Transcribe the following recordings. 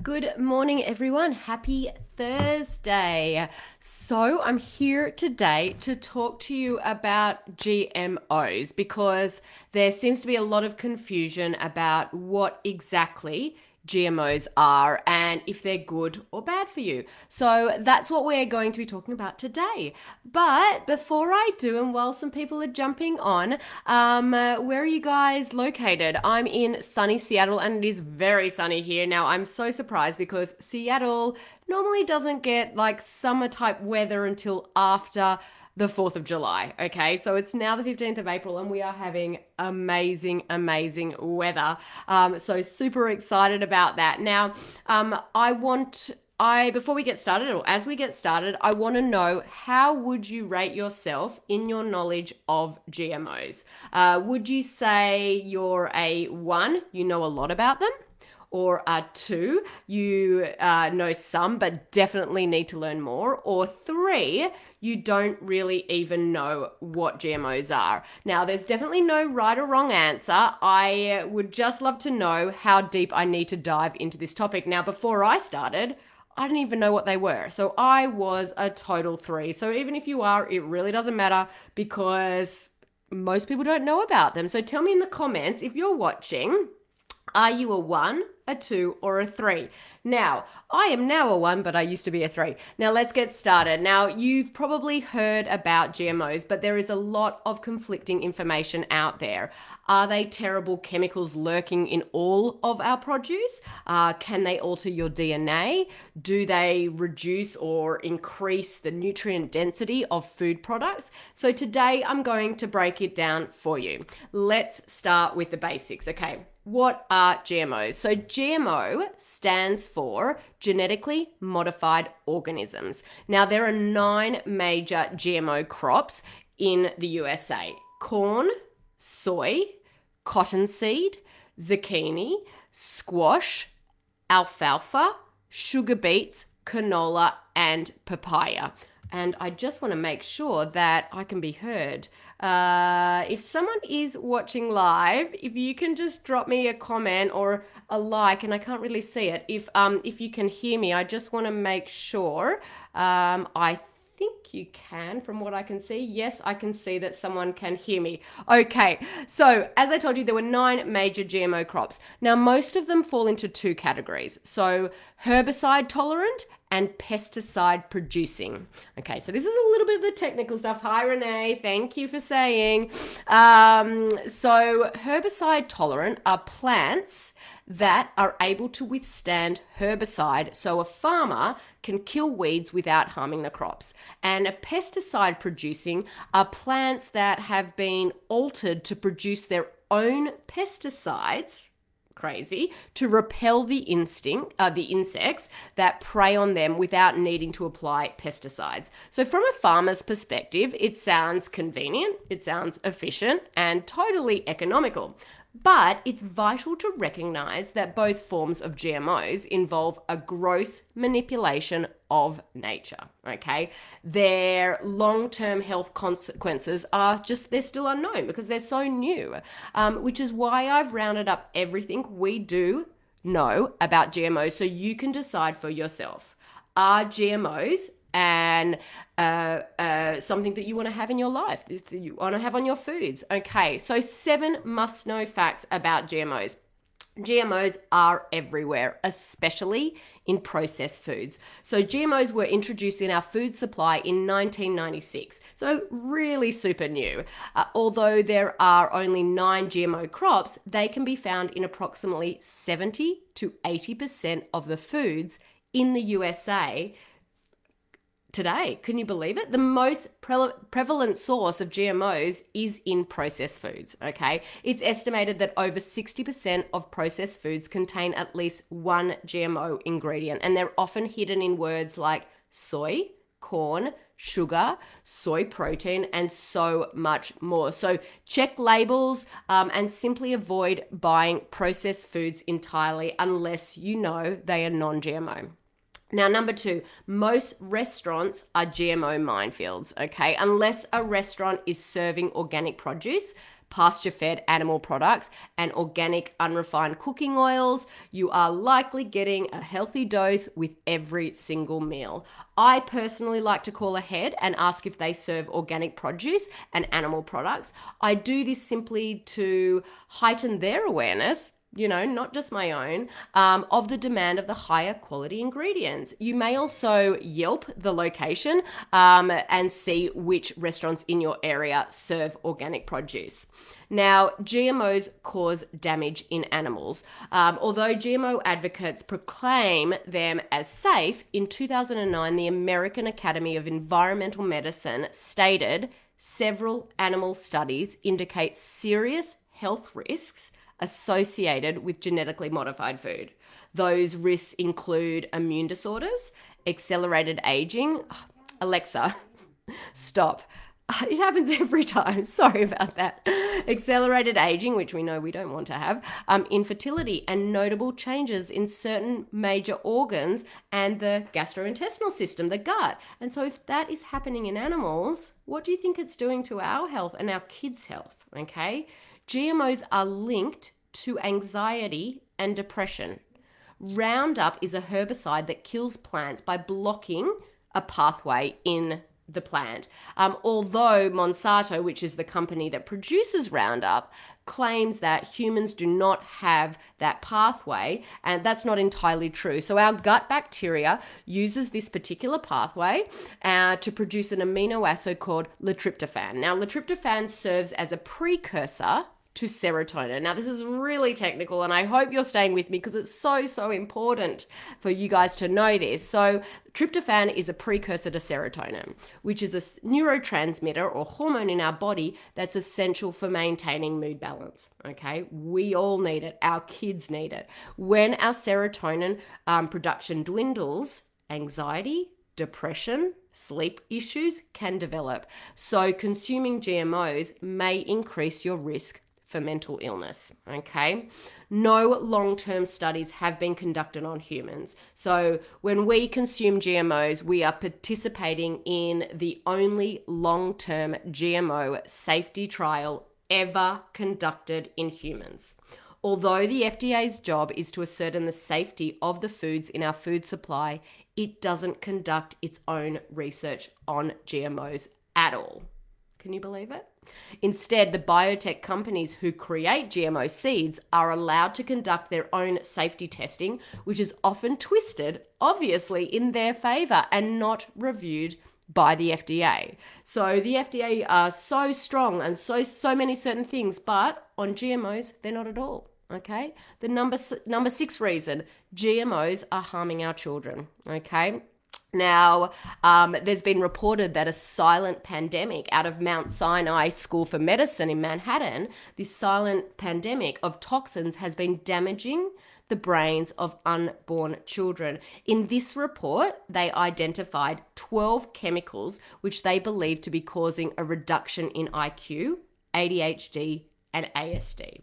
Good morning, everyone. Happy Thursday. So, I'm here today to talk to you about GMOs because there seems to be a lot of confusion about what exactly GMOs are and if they're good or bad for you. So that's what we're going to be talking about today. But before I do, and while some people are jumping on, where are you guys located? I'm in sunny Seattle and it is very sunny here. Now I'm so surprised because Seattle normally doesn't get like summer type weather until after the 4th of July. Okay, so it's now the 15th of April and we are having amazing weather. So super excited about that. Now, before we get started, or as we get started, I want to know, how would you rate yourself in your knowledge of GMOs? Would you say you're a 1, you know a lot about them? Or 2, you know some but definitely need to learn more? Or 3, you don't really even know what GMOs are? Now, there's definitely no right or wrong answer. I would just love to know how deep I need to dive into this topic. Now, before I started, I didn't even know what they were. So I was a total 3. So even if you are, it really doesn't matter because most people don't know about them. So tell me in the comments, if you're watching, are you a 1, a 2, or a 3? Now, I am now a 1, but I used to be a 3. Now, let's get started. Now, you've probably heard about GMOs, but there is a lot of conflicting information out there. Are they terrible chemicals lurking in all of our produce? Can they alter your DNA? Do they reduce or increase the nutrient density of food products? So today, I'm going to break it down for you. Let's start with the basics, okay? What are GMOs? So GMO stands for Genetically Modified Organisms. Now, there are 9 major GMO crops in the USA: corn, soy, cottonseed, zucchini, squash, alfalfa, sugar beets, canola, and papaya. And I just want to make sure that I can be heard. If someone is watching live, if you can just drop me a comment or a like, and I can't really see it. If you can hear me, I just want to make sure. I think you can, from what I can see. Yes, I can see that someone can hear me. Okay, so as I told you, there were 9 major GMO crops. Now, most of them fall into 2 categories. So herbicide tolerant and pesticide producing. Okay, so this is a little bit of the technical stuff. Hi, Renee. Thank you for saying. So herbicide tolerant are plants that are able to withstand herbicide, so a farmer can kill weeds without harming the crops. And a pesticide producing are plants that have been altered to produce their own pesticides, crazy, to repel the insects that prey on them without needing to apply pesticides. So from a farmer's perspective, it sounds convenient, it sounds efficient, and totally economical. But it's vital to recognize that both forms of GMOs involve a gross manipulation of nature, okay? Their long-term health consequences they're still unknown because they're so new, which is why I've rounded up everything we do know about GMOs so you can decide for yourself. Are GMOs and something that you want to have in your life, that you want to have on your foods? Okay, so 7 must-know facts about GMOs. GMOs are everywhere, especially in processed foods. So GMOs were introduced in our food supply in 1996, so really super new. Although there are only 9 GMO crops, they can be found in approximately 70 to 80% of the foods in the USA today. Can you believe it? The most prevalent source of GMOs is in processed foods, okay? It's estimated that over 60% of processed foods contain at least 1 GMO ingredient, and they're often hidden in words like soy, corn, sugar, soy protein, and so much more. So check labels and simply avoid buying processed foods entirely unless you know they are non-GMO. Now, number 2, most restaurants are GMO minefields, okay? Unless a restaurant is serving organic produce, pasture-fed animal products, and organic unrefined cooking oils, you are likely getting a healthy dose with every single meal. I personally like to call ahead and ask if they serve organic produce and animal products. I do this simply to heighten their awareness, not just my own, of the demand of the higher quality ingredients. You may also Yelp the location and see which restaurants in your area serve organic produce. Now, GMOs cause damage in animals. Although GMO advocates proclaim them as safe, in 2009, the American Academy of Environmental Medicine stated several animal studies indicate serious health risks associated with genetically modified food. Those risks include immune disorders, accelerated aging. Alexa, stop. It happens every time. Sorry about that. Accelerated aging, which we know we don't want to have, infertility, and notable changes in certain major organs and the gastrointestinal system, the gut. And so if that is happening in animals, what do you think it's doing to our health and our kids' health? Okay? GMOs are linked to anxiety and depression. Roundup is a herbicide that kills plants by blocking a pathway in the plant. Although Monsanto, which is the company that produces Roundup, claims that humans do not have that pathway, and that's not entirely true. So our gut bacteria uses this particular pathway to produce an amino acid called tryptophan. Now, tryptophan serves as a precursor to serotonin. Now, this is really technical, and I hope you're staying with me because it's so important for you guys to know this. So tryptophan is a precursor to serotonin, which is a neurotransmitter or hormone in our body that's essential for maintaining mood balance. Okay, we all need it. Our kids need it. When our serotonin production dwindles, anxiety, depression, sleep issues can develop. So consuming GMOs may increase your risk for mental illness, okay? No long-term studies have been conducted on humans. So when we consume GMOs, we are participating in the only long-term GMO safety trial ever conducted in humans. Although the FDA's job is to ascertain the safety of the foods in our food supply, it doesn't conduct its own research on GMOs at all. Can you believe it? Instead, the biotech companies who create GMO seeds are allowed to conduct their own safety testing, which is often twisted, obviously, in their favor and not reviewed by the FDA. So the FDA are so strong and so many certain things, but on GMOs, they're not at all. Okay? The number 6 reason, GMOs are harming our children. Okay? Now, there's been reported that a silent pandemic out of Mount Sinai School for Medicine in Manhattan, this silent pandemic of toxins has been damaging the brains of unborn children. In this report, they identified 12 chemicals which they believe to be causing a reduction in IQ, ADHD, and ASD.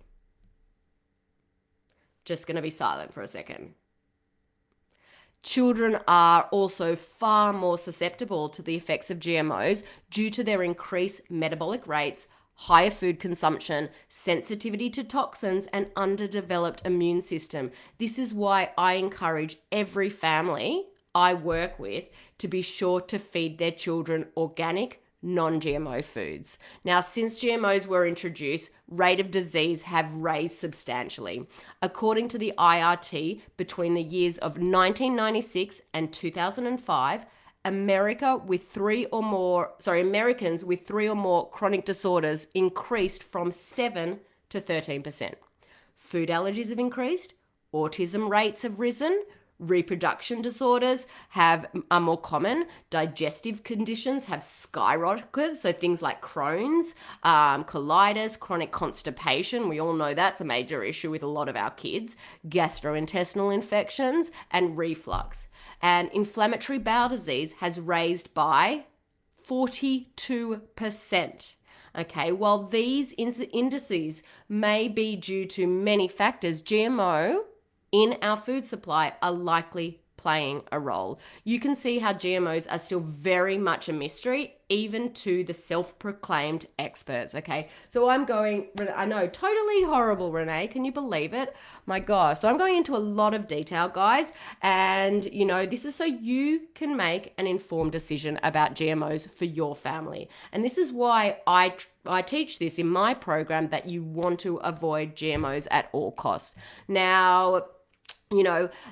Just going to be silent for a second. Children are also far more susceptible to the effects of GMOs due to their increased metabolic rates, higher food consumption, sensitivity to toxins, and underdeveloped immune system. This is why I encourage every family I work with to be sure to feed their children organic, non-GMO foods. Now, since GMOs were introduced, rate of disease have raised substantially. According to the IRT, between the years of 1996 and 2005, Americans with 3 or more chronic disorders increased from 7 to 13%. Food allergies have increased, autism rates have risen, reproduction disorders are more common. Digestive conditions have skyrocketed. So things like Crohn's, colitis, chronic constipation. We all know that's a major issue with a lot of our kids. Gastrointestinal infections and reflux. And inflammatory bowel disease has raised by 42%. Okay, while these indices may be due to many factors, GMO in our food supply are likely playing a role. You can see how GMOs are still very much a mystery, even to the self-proclaimed experts, okay? So I'm going, I know, totally horrible, Renee. Can you believe it? My gosh. So I'm going into a lot of detail, guys. And, this is so you can make an informed decision about GMOs for your family. And this is why I teach this in my program, that you want to avoid GMOs at all costs. Now,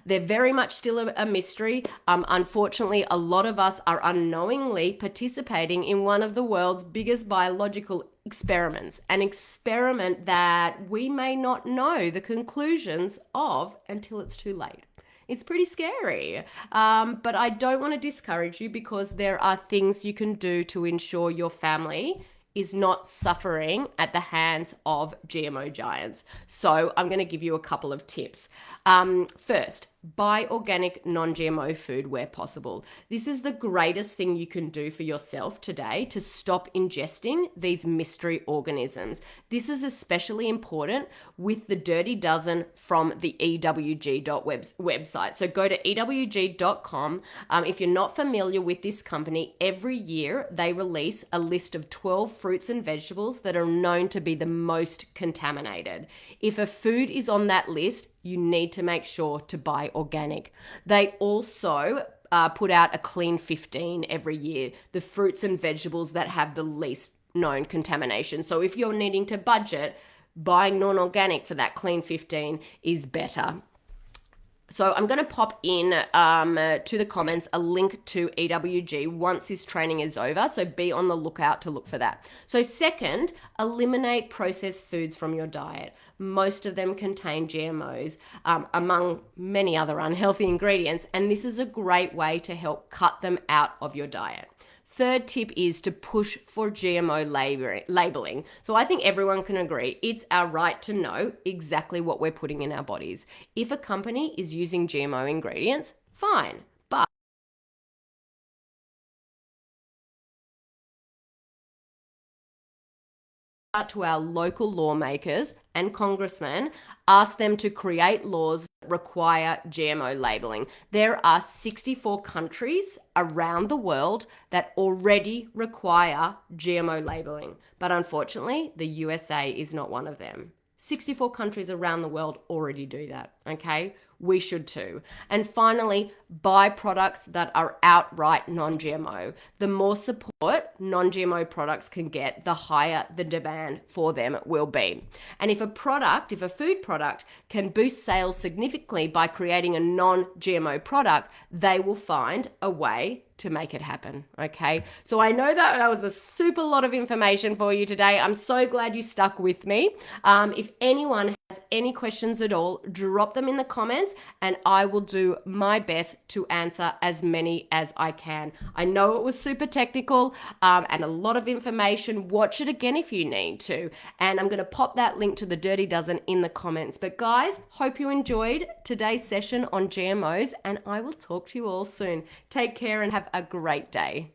they're very much still a mystery. Unfortunately, a lot of us are unknowingly participating in one of the world's biggest biological experiments, an experiment that we may not know the conclusions of until it's too late. It's pretty scary, but I don't want to discourage you, because there are things you can do to ensure your family is not suffering at the hands of GMO giants. So I'm going to give you a couple of tips. First, buy organic, non-GMO food where possible. This is the greatest thing you can do for yourself today to stop ingesting these mystery organisms. This is especially important with the Dirty Dozen from the EWG.website. So go to EWG.com. If you're not familiar with this company, every year they release a list of 12 fruits and vegetables that are known to be the most contaminated. If a food is on that list, you need to make sure to buy organic. They also put out a Clean 15 every year, the fruits and vegetables that have the least known contamination. So if you're needing to budget, buying non-organic for that Clean 15 is better. So I'm going to pop in to the comments a link to EWG once this training is over. So be on the lookout to look for that. So second, eliminate processed foods from your diet. Most of them contain GMOs, among many other unhealthy ingredients. And this is a great way to help cut them out of your diet. Third tip is to push for GMO labeling. So I think everyone can agree it's our right to know exactly what we're putting in our bodies. If a company is using GMO ingredients, fine. But to our local lawmakers and congressmen, ask them to create laws that require GMO labeling. There are 64 countries around the world that already require GMO labeling, but unfortunately, the USA is not one of them. 64 countries around the world already do that, okay? We should too. And finally, buy products that are outright non-GMO. The more support non-GMO products can get, the higher the demand for them will be. And if a food product can boost sales significantly by creating a non-GMO product, they will find a way to make it happen, okay? So I know that was a super lot of information for you today. I'm so glad you stuck with me. If anyone has any questions at all, drop them in the comments and I will do my best to answer as many as I can. I know it was super technical and a lot of information. Watch it again if you need to. And I'm going to pop that link to the Dirty Dozen in the comments. But guys, hope you enjoyed today's session on GMOs and I will talk to you all soon. Take care and have a great day.